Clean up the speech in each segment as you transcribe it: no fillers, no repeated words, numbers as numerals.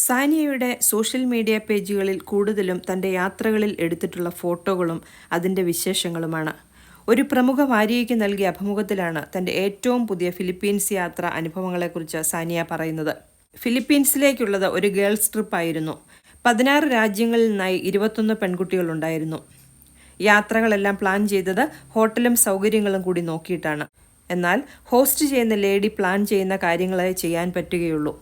സാനിയയുടെ social media പേജുകളിൽ കൂടുതലും തൻ്റെ യാത്രകളിൽ എടുത്തിട്ടുള്ള ഫോട്ടോകളും അതിൻ്റെ വിശേഷങ്ങളുമാണ്. ഒരു പ്രമുഖ വാരികയ്ക്ക് നൽകിയ അഭിമുഖത്തിലാണ് തൻ്റെ ഏറ്റവും പുതിയ ഫിലിപ്പീൻസ് യാത്ര അനുഭവങ്ങളെക്കുറിച്ച് സാനിയ പറയുന്നത്. ഫിലിപ്പീൻസിലേക്കുള്ളത് ഒരു ഗേൾസ് ട്രിപ്പായിരുന്നു. 16 രാജ്യങ്ങളിൽ നിന്നായി 21 പെൺകുട്ടികളുണ്ടായിരുന്നു. യാത്രകളെല്ലാം പ്ലാൻ ചെയ്തത് ഹോട്ടലും സൗകര്യങ്ങളും കൂടി നോക്കിയിട്ടാണ്. എന്നാൽ ഹോസ്റ്റ് ചെയ്യുന്ന ലേഡി പ്ലാൻ ചെയ്യുന്ന കാര്യങ്ങളെ ചെയ്യാൻ പറ്റുകയുള്ളൂ.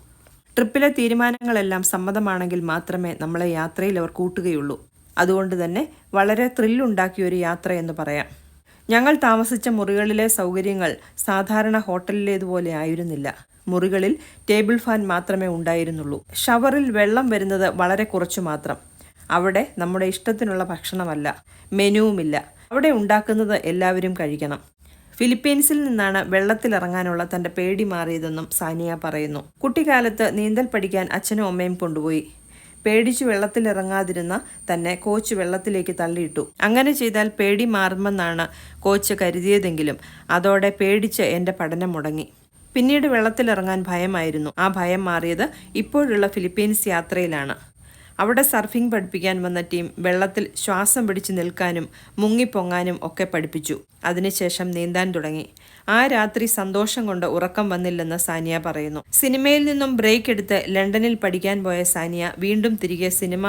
ട്രിപ്പിലെ തീരുമാനങ്ങളെല്ലാം സമ്മതമാണെങ്കിൽ മാത്രമേ നമ്മളെ യാത്രയിൽ അവർ കൂട്ടുകയുള്ളൂ. അതുകൊണ്ട് തന്നെ വളരെ ത്രില്ലുണ്ടാക്കിയൊരു യാത്രയെന്ന് പറയാം. ഞങ്ങൾ താമസിച്ച മുറികളിലെ സൗകര്യങ്ങൾ സാധാരണ ഹോട്ടലിലേതുപോലെ ആയിരുന്നില്ല. മുറികളിൽ ടേബിൾ ഫാൻ മാത്രമേ ഉണ്ടായിരുന്നുള്ളൂ. ഷവറിൽ വെള്ളം വരുന്നത് വളരെ കുറച്ചു മാത്രം. അവിടെ നമ്മുടെ ഇഷ്ടത്തിനുള്ള ഭക്ഷണമല്ല, മെനുവുമില്ല. അവിടെ ഉണ്ടാക്കുന്നത് എല്ലാവരും കഴിക്കണം. ഫിലിപ്പീൻസിൽ നിന്നാണ് വെള്ളത്തിലിറങ്ങാനുള്ള തൻ്റെ പേടി മാറിയതെന്നും സാനിയ പറയുന്നു. കുട്ടിക്കാലത്ത് നീന്തൽ പഠിക്കാൻ അച്ഛനും അമ്മയും കൊണ്ടുപോയി. പേടിച്ചു വെള്ളത്തിലിറങ്ങാതിരുന്ന തന്നെ കോച്ച് വെള്ളത്തിലേക്ക് തള്ളിയിട്ടു. അങ്ങനെ ചെയ്താൽ പേടി മാറുമെന്നാണ് കോച്ച് കരുതിയതെങ്കിലും അതോടെ പേടിച്ച് എൻ്റെ പഠനം മുടങ്ങി. പിന്നീട് വെള്ളത്തിലിറങ്ങാൻ ഭയമായിരുന്നു. ആ ഭയം മാറിയത് ഇപ്പോഴുള്ള ഫിലിപ്പീൻസ് യാത്രയിലാണ്. അവിടെ സർഫിംഗ് പഠിപ്പിക്കാൻ വന്ന ടീം വെള്ളത്തിൽ ശ്വാസം പിടിച്ച് നിൽക്കാനും മുങ്ങിപ്പൊങ്ങാനും ഒക്കെ പഠിപ്പിച്ചു. അതിനുശേഷം നീന്താൻ തുടങ്ങി. ആ രാത്രി സന്തോഷം കൊണ്ട് ഉറക്കം വന്നില്ലെന്ന് സാനിയ പറയുന്നു. സിനിമയിൽ നിന്നും ബ്രേക്ക് എടുത്ത് ലണ്ടനിൽ പഠിക്കാൻ പോയ സാനിയ വീണ്ടും തിരികെ സിനിമ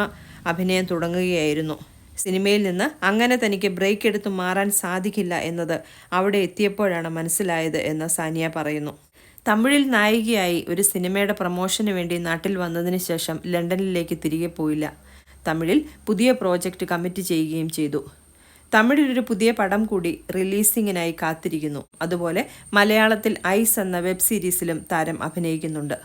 അഭിനയം തുടങ്ങുകയായിരുന്നു. സിനിമയിൽ നിന്ന് അങ്ങനെ തനിക്ക് ബ്രേക്ക് എടുത്ത് മാറാൻ സാധിക്കില്ല എന്നത് അവിടെ എത്തിയപ്പോഴാണ് മനസ്സിലായത് എന്ന് സാനിയ പറയുന്നു. തമിഴിൽ നായികയായി ഒരു സിനിമയുടെ പ്രൊമോഷന് വേണ്ടി നാട്ടിൽ വന്നതിന് ശേഷം ലണ്ടനിലേക്ക് തിരികെ പോയില്ല. തമിഴിൽ പുതിയ പ്രോജക്റ്റ് കമ്മിറ്റ് ചെയ്യുകയും ചെയ്തു. തമിഴിലൊരു പുതിയ പടം കൂടി റിലീസിങ്ങിനായി കാത്തിരിക്കുന്നു. അതുപോലെ മലയാളത്തിൽ ഐസ് എന്ന വെബ് സീരീസിലും താരം അഭിനയിക്കുന്നുണ്ട്.